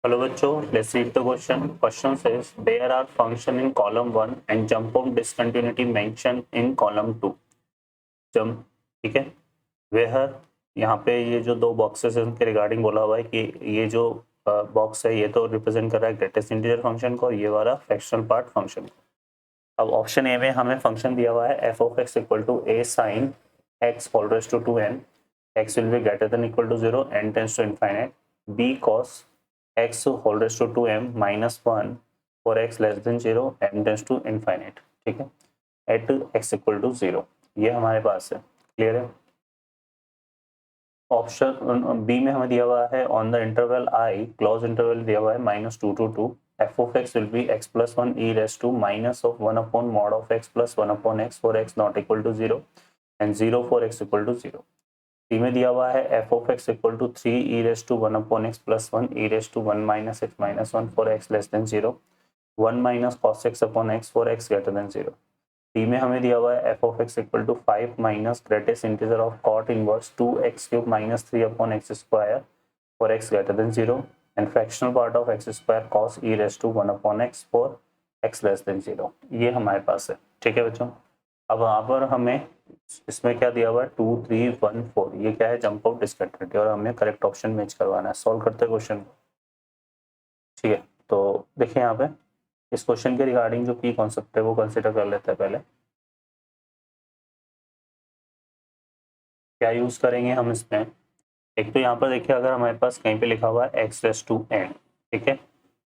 Hello बच्चों, let's read the question. Question says there are function in column 1 and jump of discontinuity mentioned in column 2. Jump, ठीक है। वेहर यहाँ पे ये जो दो बॉक्सेस हैं उनके रिगार्डिंग बोला हुआ है कि ये जो बॉक्स है ये तो रिप्रेजेंट कर रहा है ग्रेटेस्ट इंटीजर फंक्शन को, ये वाला फ्रैक्शनल पार्ट फंक्शन को। अब ऑप्शन ए में हमें फंक्शन दिया हुआ है f of x equal to a sine x whole raised to 2n, x will be greater than equal to 0, n tends to infinite, b cos x whole raised to 2m minus 1 for x less than 0 n tends to infinite, ठीक है, eight x equal to 0। ये हमारे पास है, clear है। Option B में हमें दिया हुआ है on the interval I, close interval दिया हुआ है -2 to 2, f of x will be x plus 1 e raised to minus of 1 upon mod of x plus 1 upon x for x not equal to 0 and 0 for x equal to 0। सी में दिया हुआ है f of x equal to 3 e raised to 1 upon x plus 1 e raised to 1 minus x minus 1 for x less than 0, 1 minus cos x upon x for x greater than 0। D में हमें दिया हुआ है f of x equal to 5 minus greatest integer of cot inverse 2x cube minus 3 upon x square for x greater than 0 and fractional part of x square cos e raise to 1 upon x for x less than 0। ये हमारे पास है, ठीक है बच्चों। अब यहाँ पर हमें इसमें क्या दिया हुआ है 2 3 1 4, ये क्या है जंप ऑफ डिस्कंटिन्यूटी और हमें करेक्ट ऑप्शन मैच करवाना है। सॉल्व करते हैं क्वेश्चन को, ठीक है। तो देखिए यहाँ पे इस क्वेश्चन के रिगार्डिंग जो की कॉन्सेप्ट है वो कंसिडर कर लेते हैं। पहले क्या यूज करेंगे हम इसमें, एक तो यहाँ पर देखिए अगर हमारे पास कहीं पे लिखा हुआ है एक्स रेस टू एन, ठीक है,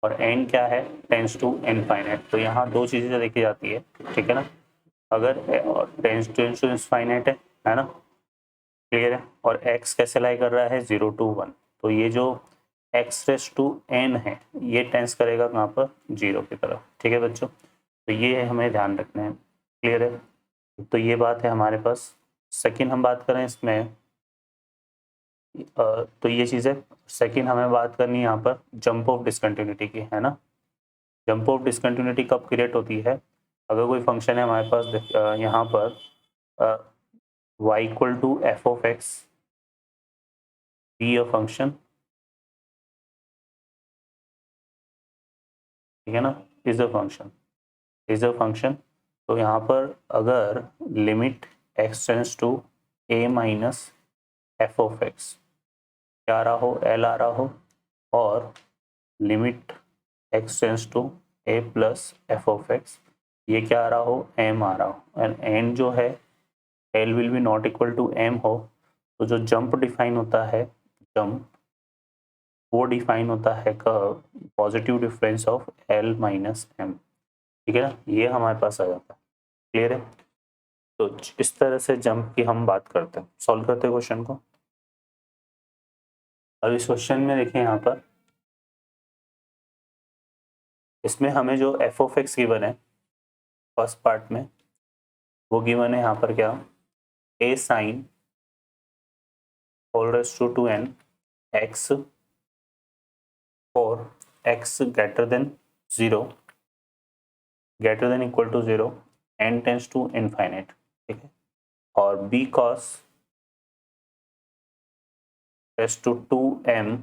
और एन क्या है टेंस टू इनफाइनाइट, तो यहाँ दो चीजें देखी जाती है, ठीक है ना। अगर टेंस टू इनफाइनाइट है ना, क्लियर है, और x कैसे लाई कर रहा है 0 to 1, तो ये जो x रेस टू n है ये टेंस करेगा कहाँ पर 0 की तरफ, ठीक है बच्चों। तो ये हमें ध्यान रखना है, क्लियर है। तो ये बात है हमारे पास। सेकंड हम बात करें इसमें तो ये चीज़ें सेकंड हमें बात करनी है यहाँ पर जंप ऑफ डिसकंटिन्यूटी की, है ना। जंप ऑफ डिसकंटिन्यूटी कब क्रिएट होती है, अगर कोई फंक्शन है हमारे पास यहाँ पर y इक्वल टू f of x be a function, ठीक है ना, इज अ फंक्शन। तो यहाँ पर अगर limit x tends to a minus f of x क्या रहा हो एल आ रहा हो, और limit x tends to a plus f of x ये क्या आ रहा हो m आ रहा हो, एंड n जो है l will be not equal to m हो, तो जो जंप डिफाइन होता है जंप वो डिफाइन होता है positive difference of l minus m, ठीक है ना, ये हमारे पास आ जाता है, क्लियर है। तो इस तरह से जंप की हम बात करते हैं। सॉल्व करते हैं क्वेश्चन को। अब इस क्वेश्चन में देखें यहाँ पर इसमें हमें जो एफ ऑफ एक्स गिवन है फर्स्ट पार्ट में वो गिवन है यहाँ पर क्या a sine whole raised to 2n x for x greater than 0 greater than equal to 0 n tends to infinite, ठीक है, और b cos raised to 2m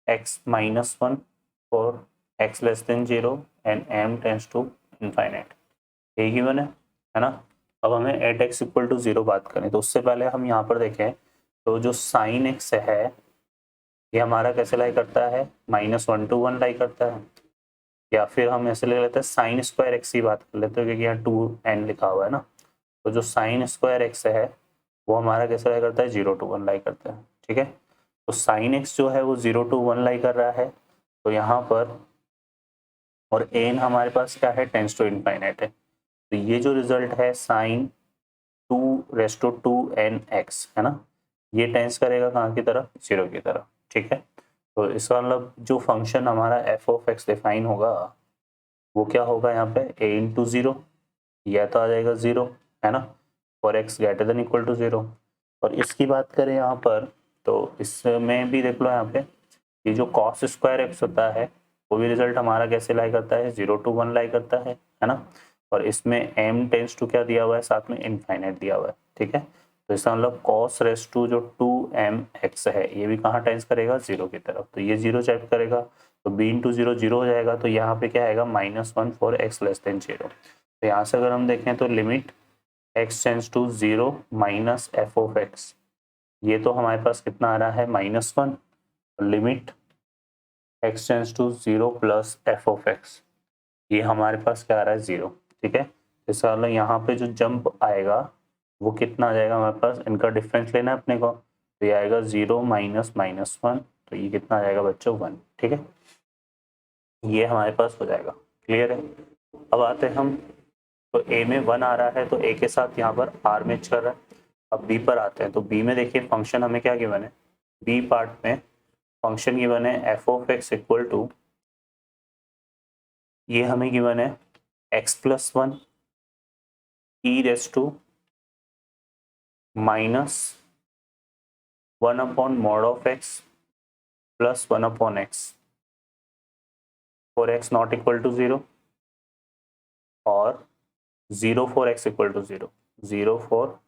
x minus 1 for x less than 0 and m tends to infinite, ये given है ना। अब हमें eight x equal to 0 बात करें तो उससे पहले हम यहाँ पर देखें तो जो साइन एक्स है ये हमारा कैसे लाई करता है -1 to 1 लाई करता है, या फिर हम ऐसे ले लेते हैं साइन स्क्वायर एक्स की बात कर लेते हैं क्योंकि यहाँ 2n लिखा हुआ है ना। तो जो साइन स्क्वायर एक्स है वो हमारा कैसे लाई करता है 0 to 1 लाई करता है, ठीक है। तो साइन एक्स जो है वो 0 to 1 लाई कर रहा है, तो यहाँ पर और एन हमारे पास क्या है टेंस टू इनफाइनाइट है, तो ये जो रिजल्ट है sign 2 raise to 2n x है ना, ये टेंस करेगा कहाँ की तरफ 0 की तरफ, ठीक है। तो इसका मतलब जो फंक्शन हमारा एफ ऑफ एक्स डिफाइन होगा वो क्या होगा यहाँ पे a इंटू 0, यह तो आ जाएगा 0, है ना, और x greater than equal to 0। और इसकी बात करें यहाँ पर तो इसमें भी देख लो यहाँ पे ये जो कॉस स्क्वायर एक्स होता है वो भी रिजल्ट हमारा कैसे लाई करता है 0 to 1 लाई करता है ना। और इसमें m टेंस टू क्या दिया हुआ है साथ में इनफाइनाइट दिया हुआ है, ठीक है। तो इसका मतलब cos रेस टू जो 2mx है ये भी कहाँ टेंस करेगा 0 की तरफ, तो ये 0 चेक करेगा, तो b इंटू 0 0 हो जाएगा, तो यहाँ पे क्या आएगा -1 फॉर x लेस देन 0। तो यहाँ से अगर हम देखें तो limit x tends to 0 minus f of x, ये तो हमारे पास कितना आ रहा है -1, limit x tends to 0 plus f of x, ये हमारे पास क्या आ रहा है 0। ठीक है, इसका मतलब यहाँ पे जो जंप आएगा वो कितना आ जाएगा हमारे पास, इनका डिफरेंस लेना है अपने को, तो ये आएगा 0 माइनस -1, तो ये कितना आ जाएगा बच्चों 1। ठीक है, ये हमारे पास हो जाएगा। क्लियर है। अब आते हैं हम, तो ए में 1 आ रहा है तो ए के साथ यहाँ पर आर मैच कर रहा है। अब बी पर आते हैं, तो बी में देखिए फंक्शन हमें क्या गिवन है, बी पार्ट में फंक्शन गिवन है f of x equal to, ये हमें गिवन है x+1 e raise to -1 upon mod of x plus 1 upon x for x not equal to 0 और 0 for x equal to 0, 0 for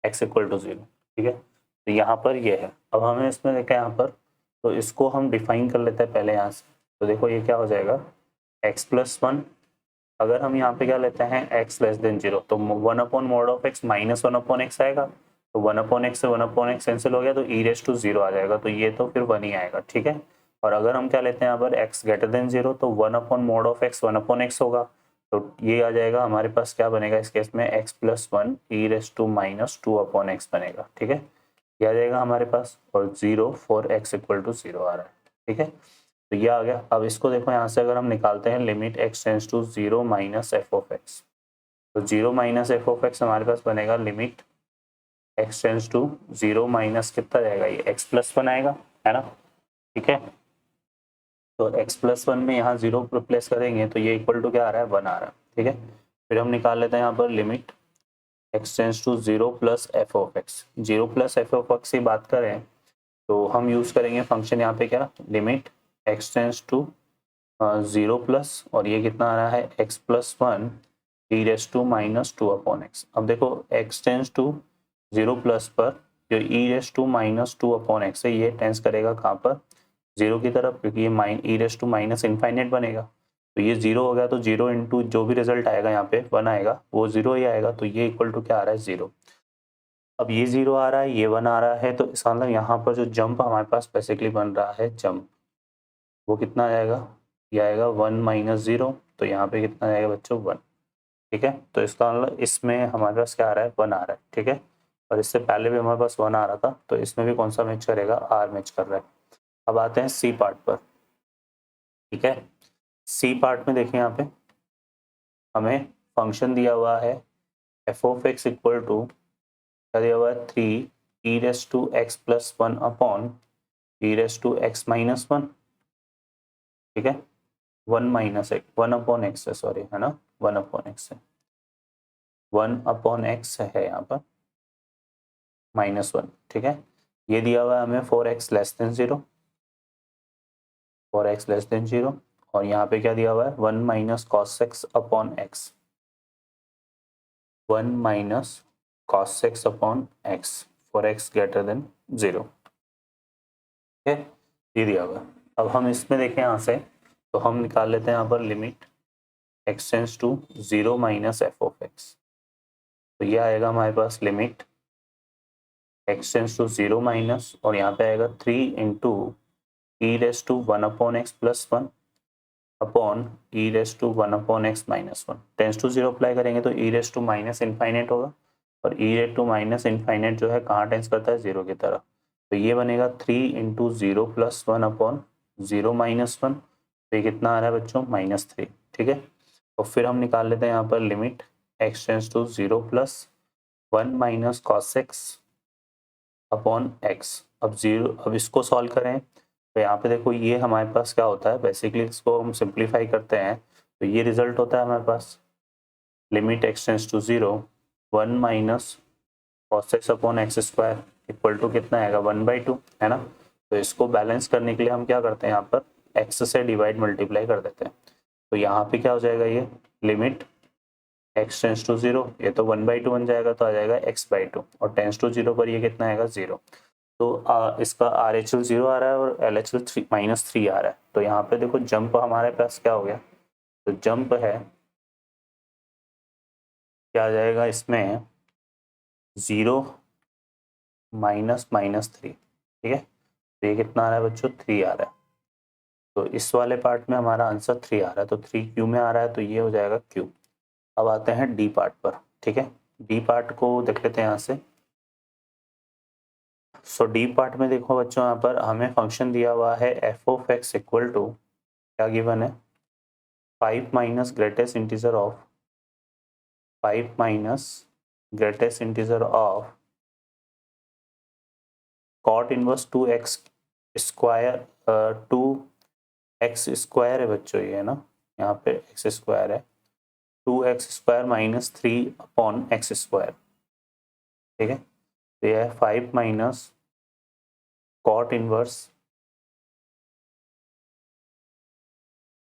x equal to 0। ठीक है, तो यहाँ पर ये है। अब हमें इसमें देखा यहाँ पर, तो इसको हम डिफाइन कर लेते हैं पहले यहाँ से। तो देखो ये क्या हो जाएगा x+1, अगर हम यहाँ पे क्या लेते हैं x लेस देन 0, तो 1 upon mod of x minus 1 upon x आएगा, तो 1 अपॉन x से 1 अपॉन x कैंसिल हो गया, तो e रेस टू 0 आ जाएगा, तो ये तो फिर 1 ही आएगा। ठीक है, और अगर हम क्या लेते हैं यहाँ पर x ग्रेटर देन 0, तो 1 upon mod of x 1 upon x होगा, तो ये आ जाएगा हमारे पास, क्या बनेगा इस केस में x+1 e raise to -2 upon x बनेगा। ठीक है, ये आ जाएगा हमारे पास, और 0 फॉर x इक्वल टू 0 आ रहा है। ठीक है, तो ये आ गया। अब इसको देखो यहाँ से अगर हम निकालते हैं limit x tends to 0 minus f of x, तो 0 माइनस एफ ऑफ एक्स हमारे पास बनेगा limit x tends to 0 minus कितना जाएगा, ये x+1 आएगा, है ना। ठीक है, तो x+1 में यहाँ 0 रिप्लेस करेंगे तो ये इक्वल टू क्या आ रहा है 1 आ रहा है। ठीक है, फिर हम निकाल लेते हैं यहाँ पर limit x tends to 0 plus f of x, 0 plus f of x की बात करें तो हम यूज करेंगे फंक्शन यहाँ पे क्या, limit x tends to 0 plus, और ये कितना आ रहा है x+1 e raise to -2 upon x. अब देखो x टेंस टू 0 प्लस पर जो e raise to -2 upon x है ये टेंस करेगा कहाँ पर, 0 की तरफ, क्योंकि ये e raise to minus infinite बनेगा, तो ये 0 हो गया, तो 0 इंटू जो भी रिजल्ट आएगा यहाँ पे 1 आएगा, वो 0 ही आएगा, तो ये इक्वल टू क्या आ रहा है 0। अब ये 0 आ रहा है, ये 1 आ रहा है, तो इसका मतलब यहाँ पर जो जंप हमारे पास बेसिकली बन रहा है जंप, वो कितना आएगा, ये आएगा 1 माइनस 0, तो यहाँ पे कितना आएगा बच्चों 1। ठीक है, तो इसका मतलब इसमें हमारे पास क्या आ रहा है 1 आ रहा है। ठीक है, और इससे पहले भी हमारे पास 1 आ रहा था, तो इसमें भी कौन सा मैच करेगा, आर मैच कर रहा है। अब आते हैं सी पार्ट पर। ठीक है, सी पार्ट में देखें यहाँ पे हमें फंक्शन दिया हुआ है f of x equal to, क्या दिया हुआ है 3 e raise to x plus 1 upon e raise to x minus 1। ठीक है, 1 माइनस एक्स, 1 अपॉन एक्स है, सॉरी, है ना, 1 अपॉन एक्स है, 1 अपॉन एक्स है यहाँ पर -1। ठीक है, ये दिया हुआ है हमें for x less than 0, for x less than 0, और यहाँ पे क्या दिया हुआ है 1 minus cos x upon x, 1 minus cos x upon x for x greater than 0। ठीक है, ये दिया हुआ है। अब हम इसमें देखें यहाँ से, तो हम निकाल लेते हैं यहाँ पर limit x tends to 0 minus f of x, तो ये आएगा हमारे पास limit x tends to 0 minus, और यहाँ पे आएगा 3 into e raise to 1 upon x plus 1 upon e raise to 1 upon x minus 1। Tends to 0 apply करेंगे तो e raise to minus infinite होगा, और e raise to minus infinite जो है कहाँ टेंस करता है 0 की तरफ, तो ये बनेगा 3 इंटू 0 प्लस 1 अपॉन 0 माइनस 1, तो ये कितना आ रहा है बच्चों -3। ठीक है, और फिर हम निकाल लेते हैं यहाँ पर limit x tends to 0 plus 1 minus cos x upon x. अब इसको सॉल्व करें तो यहाँ पे देखो ये हमारे पास क्या होता है, बेसिकली इसको हम सिंप्लीफाई करते हैं तो ये रिजल्ट होता है हमारे पास limit x tends to 0 1 minus cos x upon x square equal to कितना आएगा 1/2, है ना। तो इसको बैलेंस करने के लिए हम क्या करते हैं, यहाँ पर x से डिवाइड मल्टीप्लाई कर देते हैं, तो यहाँ पे क्या हो जाएगा, ये लिमिट x टेंस टू 0, ये तो 1/2 बन जाएगा तो आ जाएगा x/2, और टेंस टू 0 पर ये कितना आएगा 0। तो इसका RHL 0 आ रहा है और LHL -3 आ रहा है। तो यहाँ पे देखो जंप हमारे पास क्या हो गया, तो जंप है क्या आ जाएगा इसमें 0 -3, ठीक है। तो ये कितना आ रहा है बच्चों 3 आ रहा है। तो इस वाले पार्ट में हमारा आंसर 3 आ रहा है, तो 3 क्यू में आ रहा है, तो ये हो जाएगा क्यू। अब आते हैं डी पार्ट पर, ठीक है। डी पार्ट को देख लेते हैं यहाँ से। सो डी पार्ट में देखो बच्चों, यहाँ पर हमें फंक्शन दिया हुआ है f of x equal to, क्या गिवन है, 5 minus greatest integer of 5 minus greatest integer of cot inverse 2x square 2x square है बच्चों, ये है ना, यहाँ पे x स्क्वायर है, 2x स्क्वायर -3/x स्क्वायर, ठीक है। तो यह है 5 minus cot inverse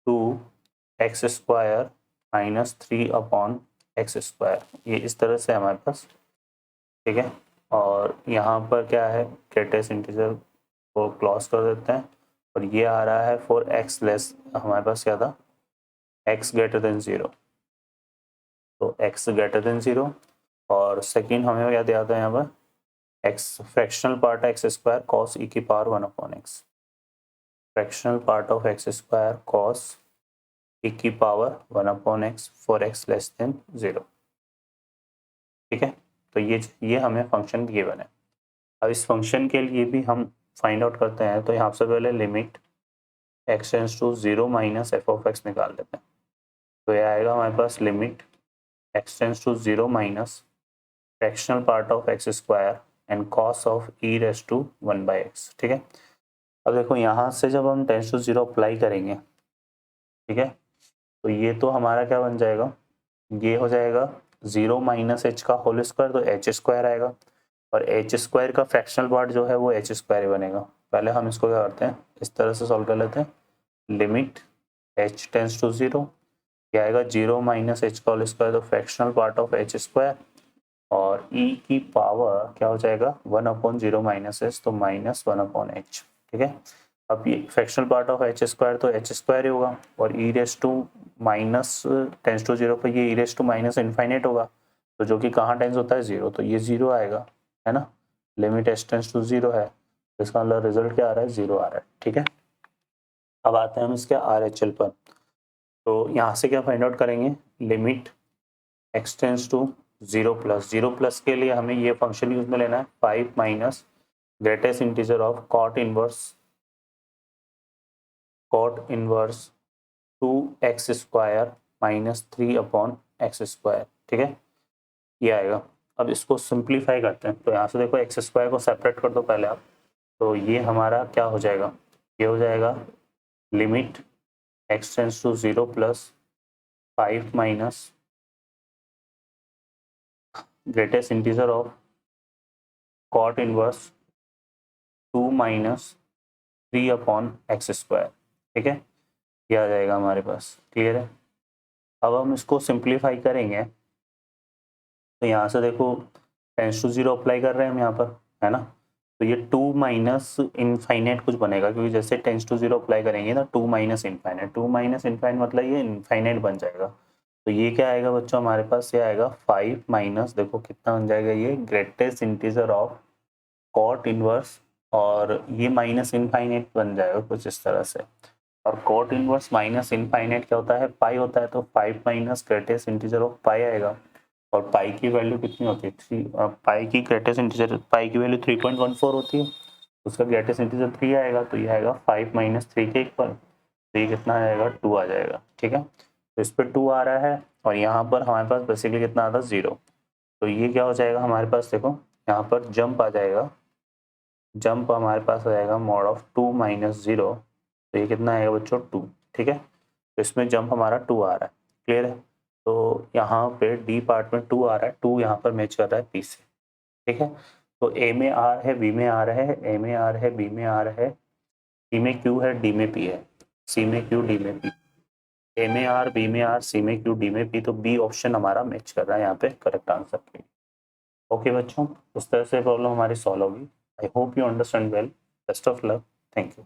2x square -3/x square, ये इस तरह से हमारे पास, ठीक है। और यहाँ पर क्या है, ग्रेटेस्ट इंटीजर को क्लोज कर देते हैं, और ये आ रहा है फॉर x लेस, हमारे पास क्या था, x ग्रेटर देन 0, तो x ग्रेटर देन 0। और सेकेंड हमें क्या दिया था यहाँ पर, x फ्रैक्शनल पार्ट है x स्क्वायर कॉस e की power 1/x, fractional part of x square cos e की power 1/x for x less than 0, ठीक है। तो ये हमें फंक्शन गिवन है। अब इस फंक्शन के लिए भी हम फाइंड आउट करते हैं, तो यहाँ से पहले limit x tends to 0 minus f of x निकाल लेते हैं। तो ये आएगा हमारे पास limit x tends to 0 minus fractional part of x square and cos of e raise to 1/x, ठीक है। अब देखो यहाँ से जब हम टेंस टू 0 अप्लाई करेंगे, ठीक है, तो ये तो हमारा क्या बन जाएगा, ये हो जाएगा 0 माइनस h का होल स्क्वायर, तो h स्क्वायर आएगा, और h स्क्वायर का फ्रैक्शनल पार्ट जो है वो h स्क्वायर ही बनेगा। पहले हम इसको क्या करते हैं, इस तरह से सॉल्व कर लेते हैं, लिमिट h टेंस टू 0, क्या आएगा 0 माइनस h का होल स्क्वायर, तो fractional part of h square, और e की पावर क्या हो जाएगा 1/0 माइनस h, तो -1/h, ठीक है। अब ये fractional part of h square, तो h स्क्वायर ही होगा, और e raise to minus tends to 0 पर ये e raise to minus infinite होगा, तो जो कि कहाँ टेंस होता है 0, तो ये 0 आएगा, है ना। लिमिट h टेंस टू 0 है, तो इसका मतलब रिजल्ट क्या आ रहा है 0 आ रहा है, ठीक है। अब आते हैं हम इसके RHL पर। तो यहाँ से क्या फाइंड आउट करेंगे, लिमिट x टेंस टू 0+, के लिए हमें ये फंक्शन यूज में लेना है, 5 minus greatest integer of cot inverse 2x square -3/x square, ठीक है, ये आएगा। अब इसको सिंप्लीफाई करते हैं, तो यहाँ से देखो x स्क्वायर को सेपरेट कर दो पहले आप, तो ये हमारा क्या हो जाएगा, ये हो जाएगा limit x tends to 0 plus 5 minus greatest integer of cot inverse 2 minus 3/x square, ठीक है, ये आ जाएगा हमारे पास, क्लियर है। अब हम इसको सिंप्लीफाई करेंगे, तो यहाँ से देखो टेंस टू 0 अप्लाई कर रहे हैं हम यहाँ पर, है ना, तो ये 2 माइनस इनफाइनाइट कुछ बनेगा, क्योंकि जैसे टेंस टू 0 अप्लाई करेंगे ना 2 माइनस इनफाइनाइट मतलब ये इनफाइनाइट बन जाएगा। तो ये क्या आएगा बच्चों हमारे पास, ये आएगा 5 माइनस, देखो कितना बन जाएगा, ये greatest integer of cot inverse, और ये माइनस इनफाइनाइट बन जाएगा कुछ इस तरह से, और कॉट इनवर्स माइनस इनफाइनाइट क्या होता है, पाई होता है, तो 5 माइनस ग्रेटेस्ट इंटीजर ऑफ पाई आएगा, और पाई की वैल्यू कितनी होती है 3, पाई की ग्रेटेस्ट इंटीजर, पाई की वैल्यू 3.14 होती है, उसका ग्रेटेस्ट इंटीजर 3 आएगा, तो ये आएगा 5 माइनस 3 के इक्वल, तो ये कितना आएगा 2 आ जाएगा, ठीक है। तो इस पर 2 आ रहा है, और यहाँ पर हमारे पास बेसिकली कितना आता है 0, तो ये क्या हो जाएगा हमारे पास, देखो यहाँ पर जंप आ जाएगा, जंप हमारे पास आ जाएगा मॉड ऑफ 2 माइनस 0, तो ये कितना आएगा बच्चों 2, ठीक है। तो इसमें जंप हमारा 2 आ रहा है, क्लियर है। तो यहाँ पे डी पार्ट में 2 आ रहा है, 2 यहाँ पर मैच कर रहा है पी से, ठीक है। तो ए में आर है, बी में आर है, ए में आर है, बी में आर है, सी में क्यू है, डी में पी है, सी में क्यू, डी में पी, ए में आर, बी में आर, सी में क्यू, डी में पी, तो बी ऑप्शन हमारा मैच कर रहा है यहाँ पे करेक्ट आंसर के लिए। ओके बच्चों, उस तरह से प्रॉब्लम हमारी सॉल्व होगी। I hope you understand well. Best of luck. Thank you.